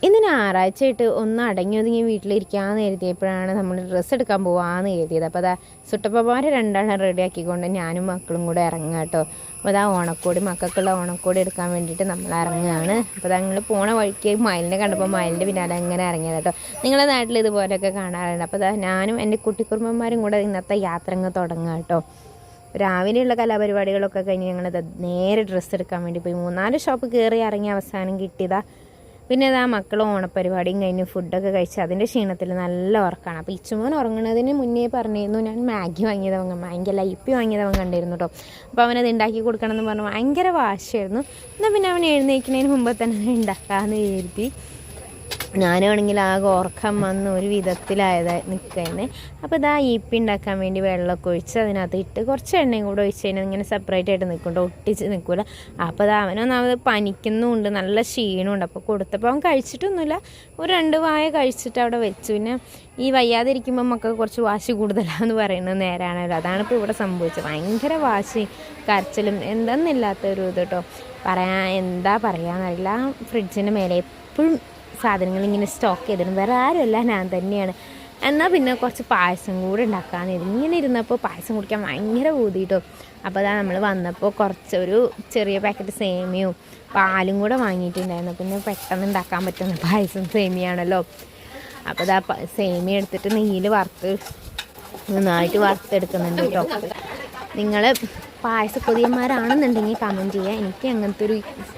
ഇന്ന് ഞായറാഴ്ചയായിട്ട് ഒന്ന് അടങ്ങി ഒതുങ്ങി വീട്ടിലിരിക്കാമെന്ന് കരുതിയപ്പോഴാണ് നമ്മൾ ഡ്രസ്സ് എടുക്കാൻ പോകാമെന്ന് കരുതിയത്. അപ്പോൾ അതാ സുട്ടപ്പന്മാരെ രണ്ടെണ്ണം റെഡിയാക്കിക്കൊണ്ട് ഞാനും മക്കളും കൂടെ ഇറങ്ങുക കേട്ടോ. അപ്പോൾ അതാ ഓണക്കോടി, മക്കൾക്കുള്ള ഓണക്കോടി എടുക്കാൻ വേണ്ടിയിട്ട് നമ്മൾ ഇറങ്ങുകയാണ്. അപ്പോൾ അതാ ഞങ്ങൾ പോണ വഴിക്ക് മയിലിനെ കണ്ടപ്പോൾ മയിലിൻ്റെ പിന്നാലെ അങ്ങനെ ഇറങ്ങിയത് കേട്ടോ. നിങ്ങളുടെ നാട്ടിൽ ഇതുപോലെയൊക്കെ കാണാറുണ്ട്. അപ്പോൾ അതാ ഞാനും എൻ്റെ കുട്ടിക്കുറുമ്പന്മാരും കൂടെ ഇന്നത്തെ യാത്ര അങ്ങ് തുടങ്ങുക കേട്ടോ. രാവിലെയുള്ള കലാപരിപാടികളൊക്കെ കഴിഞ്ഞ് ഞങ്ങൾ നേരെ ഡ്രസ്സ് എടുക്കാൻ വേണ്ടി പോയി 3-4 ഷോപ്പ് കയറി ഇറങ്ങി അവസാനം കിട്ടിയതാ. പിന്നെ അതാ മക്കൾ ഓണപ്പരിപാടിയും കഴിഞ്ഞ് ഫുഡൊക്കെ കഴിച്ച് അതിൻ്റെ ക്ഷീണത്തിൽ നല്ല ഉറക്കമാണ്. അപ്പോൾ ഇച്ചുമോൻ ഉറങ്ങുന്നതിന് മുന്നേ പറഞ്ഞിരുന്നു ഞാൻ മാഗി മാഗി അല്ല ഇപ്പി വാങ്ങിയതവൻ കണ്ടിരുന്നു കേട്ടോ. അപ്പോൾ അവനത് ഉണ്ടാക്കി കൊടുക്കണമെന്ന് പറഞ്ഞു ഭയങ്കര വാശിയായിരുന്നു. എന്നാൽ പിന്നെ അവൻ എഴുന്നേൽക്കുന്നതിന് മുമ്പ് തന്നെ ഉണ്ടാക്കാമെന്ന് കരുതി. ഞാനാണെങ്കിൽ ആകെ ഉറക്കം വന്ന് ഒരു വിധത്തിലായതായി നിൽക്കുന്നത്. അപ്പോൾ ഇതാ ഇപ്പി ഉണ്ടാക്കാൻ വേണ്ടി വെള്ളമൊക്കെ ഒഴിച്ച് അതിനകത്ത് ഇട്ട് കുറച്ച് എണ്ണയും കൂടെ ഒഴിച്ച് കഴിഞ്ഞാൽ ഇങ്ങനെ സെപ്പറേറ്റ് ആയിട്ട് നിൽക്കുന്നുണ്ട്, ഒട്ടിച്ച് നിൽക്കില്ല. അപ്പോൾ അത് അവനൊന്നാമത് പനിക്കുന്നുമുണ്ട്, നല്ല ക്ഷീണമുണ്ട്. അപ്പോൾ കൊടുത്തപ്പോൾ അവൻ കഴിച്ചിട്ടൊന്നുമില്ല, ഒരു 2 വായ കഴിച്ചിട്ട് അവിടെ വെച്ചു. പിന്നെ ഈ വയ്യാതിരിക്കുമ്പോൾ മക്കൾക്ക് കുറച്ച് വാശി കൂടുതലാണെന്ന് പറയുന്നത് നേരാണല്ലോ. അതാണ് ഇപ്പോൾ ഇവിടെ സംഭവിച്ചത്. ഭയങ്കര വാശി കരച്ചിലും എന്തെന്നില്ലാത്തൊരു ഇത് കേട്ടോ. എന്താ പറയാന്നറിയില്ല. ഫ്രിഡ്ജിൻ്റെ മേലെ എപ്പോഴും സാധനങ്ങൾ ഇങ്ങനെ സ്റ്റോക്ക് ചെയ്തിരുന്നു. വേറെ ആരുമല്ല, ഞാൻ തന്നെയാണ്. എന്നാൽ പിന്നെ കുറച്ച് പായസം കൂടെ ഉണ്ടാക്കാമെന്ന് ഇങ്ങനെ ഇരുന്നപ്പോൾ പായസം കുടിക്കാൻ ഭയങ്കര ഊതിയിട്ടോ. അപ്പോൾ അതാ നമ്മൾ വന്നപ്പോൾ ഒരു ചെറിയ പാക്കറ്റ് സേമിയയും പാലും കൂടെ വാങ്ങിയിട്ടുണ്ടായിരുന്നു. പിന്നെ പെട്ടെന്ന് ഉണ്ടാക്കാൻ പറ്റുന്ന പായസം സേമിയാണല്ലോ. അപ്പോൾ അതാ സേമിയ എടുത്തിട്ട് നെയ്യിൽ നന്നായിട്ട് വറുത്തെടുക്കുന്നുണ്ട് കേട്ടോ. നിങ്ങൾ പായസക്കൊതിയന്മാരാണെന്നുണ്ടെങ്കിൽ കമൻറ്റ് ചെയ്യുക. എനിക്ക് അങ്ങനത്തെ ഒരു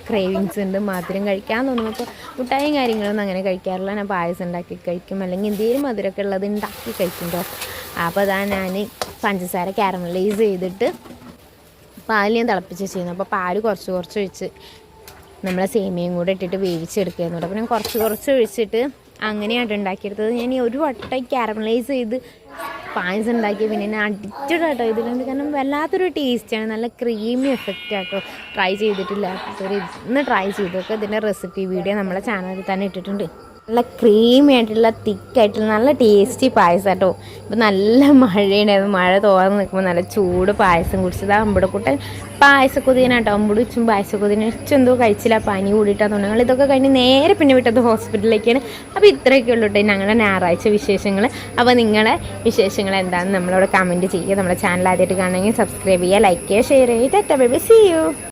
ക്രേവിങ്സ് ഉണ്ട്, മധുരം കഴിക്കാൻ തോന്നുമ്പോൾ മുട്ടായും കാര്യങ്ങളൊന്നും അങ്ങനെ കഴിക്കാറില്ല. ഞാൻ പായസം ഉണ്ടാക്കി കഴിക്കും, അല്ലെങ്കിൽ എന്തെങ്കിലും മധുരമൊക്കെ ഉള്ളത് ഉണ്ടാക്കി കഴിക്കും കേട്ടോ. അപ്പോൾ അതാ ഞാൻ പഞ്ചസാര കാരമലൈസ് ചെയ്തിട്ട് പാൽ ഞാൻ തിളപ്പിച്ച് ചെയ്യുന്നു. അപ്പോൾ പാല് കുറച്ച് ഒഴിച്ച് നമ്മളെ സേമിയയും കൂടെ ഇട്ടിട്ട് വേവിച്ചെടുക്കുകയെന്നുണ്ട്. അപ്പോൾ ഞാൻ കുറച്ച് ഒഴിച്ചിട്ട് അങ്ങനെയാണ് ഉണ്ടാക്കിയെടുത്തത്. ഞാൻ ഈ ഒരു വട്ടം കാരമലൈസ് ചെയ്ത് പായസം ഉണ്ടാക്കി പിന്നെ ഞാൻ അഡിക്റ്റഡ് ആട്ടോ ഇതിലുണ്ട്. കാരണം വല്ലാത്തൊരു ടേസ്റ്റാണ്, നല്ല ക്രീമി എഫക്റ്റ് ആട്ടോ. ട്രൈ ചെയ്തിട്ടില്ല, ഇന്ന് ട്രൈ ചെയ്തൊക്കെ ഇതിൻ്റെ റെസിപ്പി വീഡിയോ നമ്മളെ ചാനലിൽ തന്നെ ഇട്ടിട്ടുണ്ട്. നല്ല ക്രീമി ആയിട്ടുള്ള തിക്കായിട്ടുള്ള നല്ല ടേസ്റ്റി പായസം കേട്ടോ. ഇപ്പം നല്ല മഴയുണ്ടായിരുന്നു, മഴ തോർന്ന് നിൽക്കുമ്പോൾ നല്ല ചൂട് പായസം കുടിച്ചത്. അമ്പടക്കൂട്ടൻ പായസക്കൊതിയനാട്ടോ. അമ്പടിച്ചും പായസക്കൊതിനും എന്തോ കഴിച്ചില്ല, പനി കൂടിയിട്ടാണ് തോന്നുന്നു. ഞങ്ങൾ ഇതൊക്കെ കഴിഞ്ഞ് നേരെ പിന്നെ വിട്ടത് ഹോസ്പിറ്റലിലേക്കാണ്. അപ്പോൾ ഇത്രയൊക്കെ ഉള്ളൂ കേട്ടോ ഞങ്ങളുടെ ഞായറാഴ്ച വിശേഷങ്ങൾ. അപ്പോൾ നിങ്ങളെ വിശേഷങ്ങൾ എന്താണെന്ന് നമ്മളോട് കമൻറ്റ് ചെയ്യുക. നമ്മുടെ ചാനൽ ആദ്യമായിട്ട് കാണണമെങ്കിൽ സബ്സ്ക്രൈബ് ചെയ്യുക, ലൈക്ക് ചെയ്യുക, ഷെയർ ചെയ്യുക. Tata bye bye, see U.